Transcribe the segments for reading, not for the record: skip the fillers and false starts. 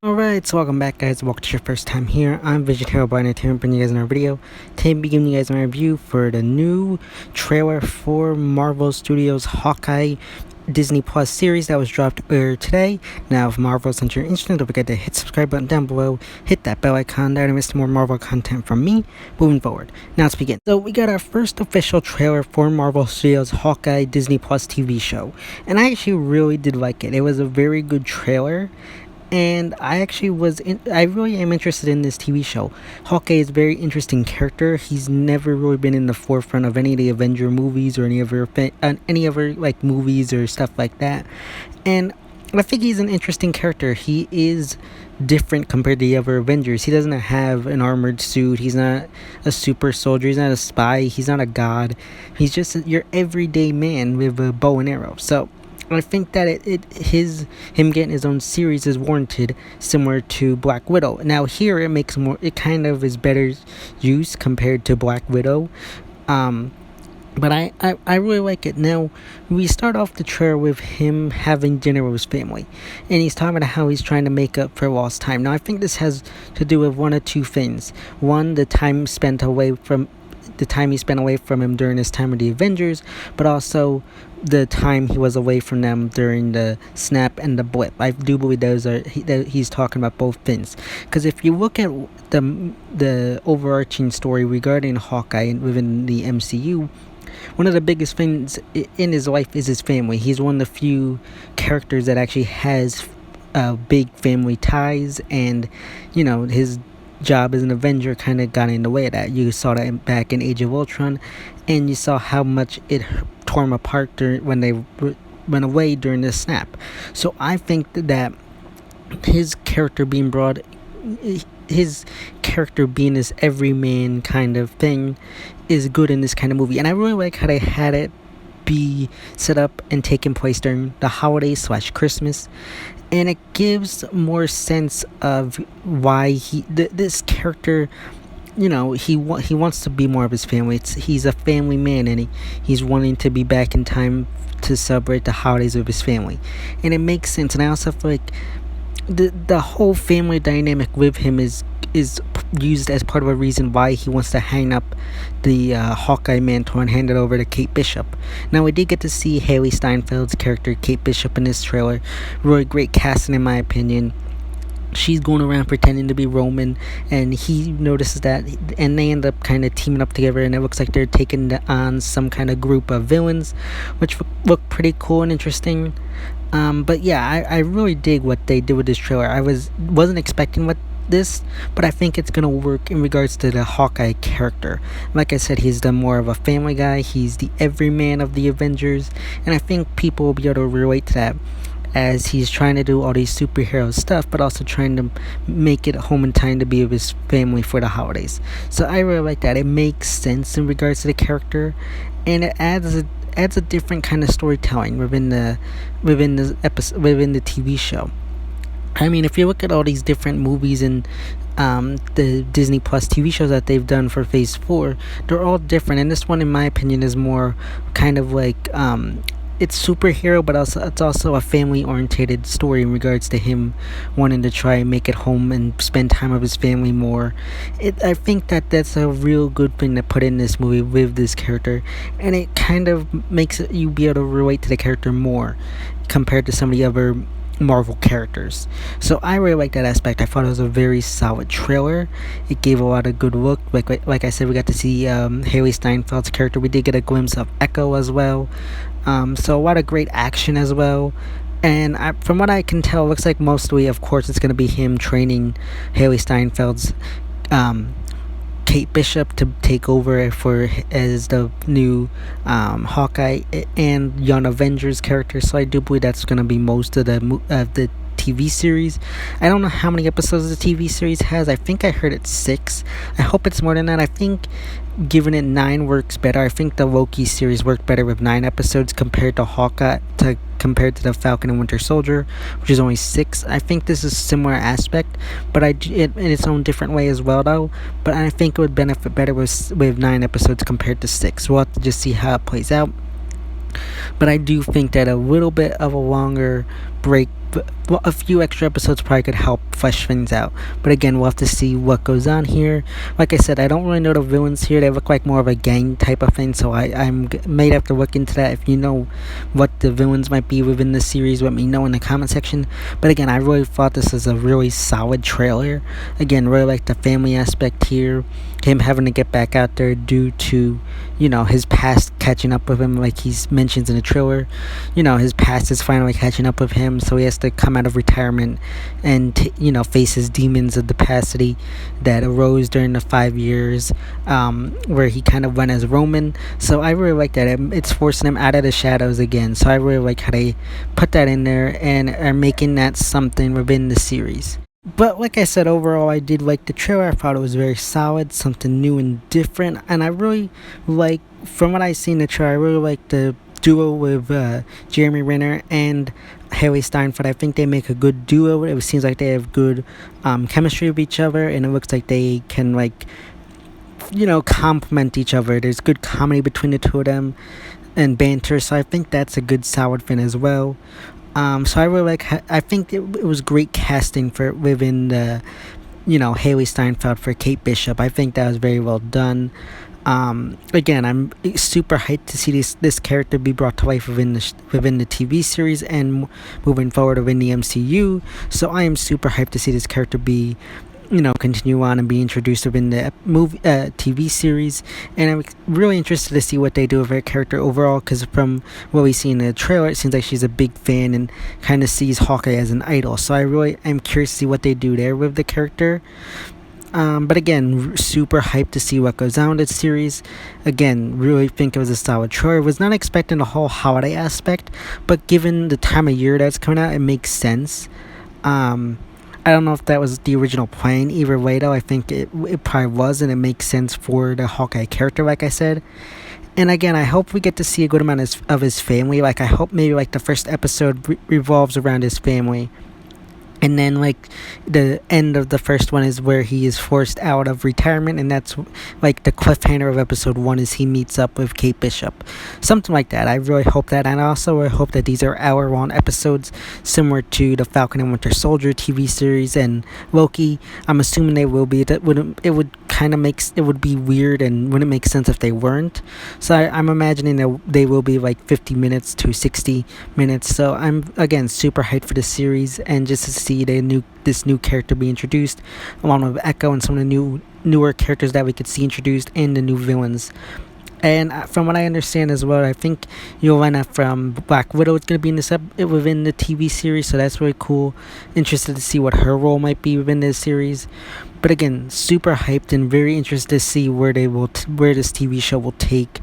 Alright, so welcome back guys, welcome to your first time here. I'm Vegetarian Brian and I'm bringing you guys another video. Today I'm giving you guys my review for the new trailer for Marvel Studios' Hawkeye Disneyplus series that was dropped earlier today. Now if Marvel is you're interested, don't forget to hit the subscribe button down below, hit that bell icon there to miss more Marvel content from me moving forward. Now let's begin. So we got our first official trailer for Marvel Studios' Hawkeye Disneyplus TV show, and I actually really did like it. It was a very good trailer. And I really am interested in this TV show. Hawkeye is a very interesting character. He's never really been in the forefront of any of the Avenger movies or any other like movies or stuff like that. And I think he's an interesting character. He is different compared to the other Avengers. He doesn't have an armored suit. He's not a super soldier. He's not a spy. He's not a god. He's just your everyday man with a bow and arrow. So I think that him getting his own series is warranted, similar to Black Widow. Now here it kind of is better use compared to Black Widow, but I really like it. Now we start off the trailer with him having dinner with his family, and he's talking about how he's trying to make up for lost time. Now I think this has to do with one of two things. One, the time he spent away from him during his time with the Avengers, but also the time he was away from them during the snap and the blip. I do believe that he's talking about both things. Because if you look at the overarching story regarding Hawkeye within the MCU, one of the biggest things in his life is his family. He's one of the few characters that actually has big family ties, and his job as an Avenger kind of got in the way of that. You saw that back in Age of Ultron, and you saw how much it tore him apart when they went away during the snap. So I think that his character being this everyman kind of thing is good in this kind of movie. And I really like how they had it be set up and taking place during the holidays / Christmas, and it gives more sense of why this character, he wants to be more of his family. He's a family man, and he's wanting to be back in time to celebrate the holidays with his family, and it makes sense. And I also feel like the whole family dynamic with him is used as part of a reason why he wants to hang up the Hawkeye mantle and hand it over to Kate Bishop. Now we did get to see Haley Steinfeld's character Kate Bishop in this trailer. Really great casting in my opinion. She's going around pretending to be Roman, and he notices that, and they end up kind of teaming up together, and it looks like they're taking on some kind of group of villains, which look pretty cool and interesting. But yeah, I really dig what they did with this trailer. I wasn't expecting this, but I think it's gonna work in regards to the Hawkeye character. Like I said, he's more of a family guy. He's the everyman of the Avengers, and I think people will be able to relate to that, as he's trying to do all these superhero stuff, but also trying to make it home in time to be with his family for the holidays. So I really like that. It makes sense in regards to the character, and it adds a different kind of storytelling within the TV show. I mean, if you look at all these different movies and the Disneyplus TV shows that they've done for Phase 4, they're all different. And this one, in my opinion, is more kind of like, it's superhero, but it's also a family-oriented story in regards to him wanting to try and make it home and spend time with his family more. I think that's a real good thing to put in this movie with this character, and it kind of makes you be able to relate to the character more compared to some of the other Marvel characters. So I really like that aspect. I thought it was a very solid trailer. It gave a lot of good look. Like I said, we got to see Haley Steinfeld's character. We did get a glimpse of Echo as well. So a lot of great action as well. And from what I can tell, it looks like mostly, of course, it's going to be him training Haley Steinfeld's Kate Bishop to take over as the new Hawkeye and Young Avengers character. So I do believe that's going to be most of the TV series. I don't know how many episodes the TV series has. I think I heard it's 6. I hope it's more than that. I think giving it 9 works better. I think the Loki series worked better with 9 episodes compared to compared to the Falcon and Winter Soldier, which is only 6. I think this is a similar aspect, but in its own different way as well, though. But I think it would benefit better with 9 episodes compared to 6. We'll have to just see how it plays out. But I do think that a little bit of a longer break, well, a few extra episodes probably could help flesh things out. But again, we'll have to see what goes on here. Like I said, I don't really know the villains here. They look like more of a gang type of thing, so I'm may have to look into that. If you know what the villains might be within the series, let me know in the comment section. But again, I really thought this was a really solid trailer. Again, really like the family aspect here. Him having to get back out there due to, his past catching up with him, like he mentions in the trailer. His past is finally catching up with him, so he has to come out of retirement and face his demons of the past that arose during the 5 years where he kind of went as Roman. So I really like that. It's forcing him out of the shadows again, so I really like how they put that in there and are making that something within the series. But like I said, overall, I did like the trailer. I thought it was very solid, something new and different. And I really like, from what I see in the trailer, I really like the duo with Jeremy Renner and Haley Steinfeld. I think they make a good duo. It seems like they have good chemistry with each other, and it looks like they can complement each other. There's good comedy between the two of them and banter, so I think that's a good solid thing as well. So I really I think it was great casting within the, Haley Steinfeld for Kate Bishop. I think that was very well done. Again, I'm super hyped to see this character be brought to life within the TV series and moving forward within the MCU. So I am super hyped to see this character be, continue on and be introduced within the TV series. And I'm really interested to see what they do with her character overall, because from what we see in the trailer, it seems like she's a big fan and kind of sees Hawkeye as an idol. So I really am curious to see what they do there with the character. But again, super hyped to see what goes on with this series. Again, really think it was a solid trailer. Was not expecting the whole holiday aspect, but given the time of year that's coming out, it makes sense. I don't know if that was the original plan. Either way, though, I think it probably was, and it makes sense for the Hawkeye character, like I said. And again, I hope we get to see a good amount of his family. I hope maybe the first episode revolves around his family. And then the end of the first one is where he is forced out of retirement, and that's the cliffhanger of episode 1 is he meets up with Kate Bishop, something like that. I really hope that, and I also really hope that these are hour-long episodes similar to the Falcon and Winter Soldier TV series and Loki. I'm assuming they will be. It would be weird and wouldn't make sense if they weren't. So I'm imagining that they will be 50 minutes to 60 minutes. So I'm again super hyped for the series, and just to see this new character be introduced, along with Echo and some of the newer characters that we could see introduced, and the new villains. And from what I understand as well, I think Yelena from Black Widow is going to be in within the TV series, so that's really cool. Interested to see what her role might be within this series. But again, super hyped and very interested to see where this TV show will take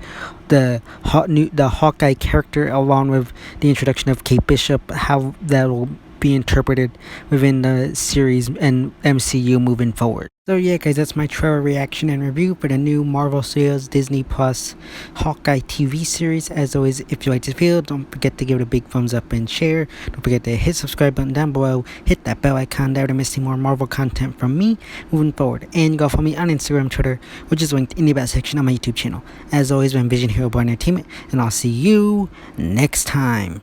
the Hawkeye character, along with the introduction of Kate Bishop, how that will be interpreted within the series and MCU moving forward. So yeah, guys, that's my trailer reaction and review for the new Marvel Studios Disneyplus Hawkeye TV series. As always, if you like this video, don't forget to give it a big thumbs up and share. Don't forget to hit subscribe button down below, hit that bell icon there to miss any more Marvel content from me moving forward. And you can follow me on Instagram, Twitter, which is linked in the about section on my YouTube channel. As always, I'm Vision Hero Boy Entertainment, and I'll see you next time.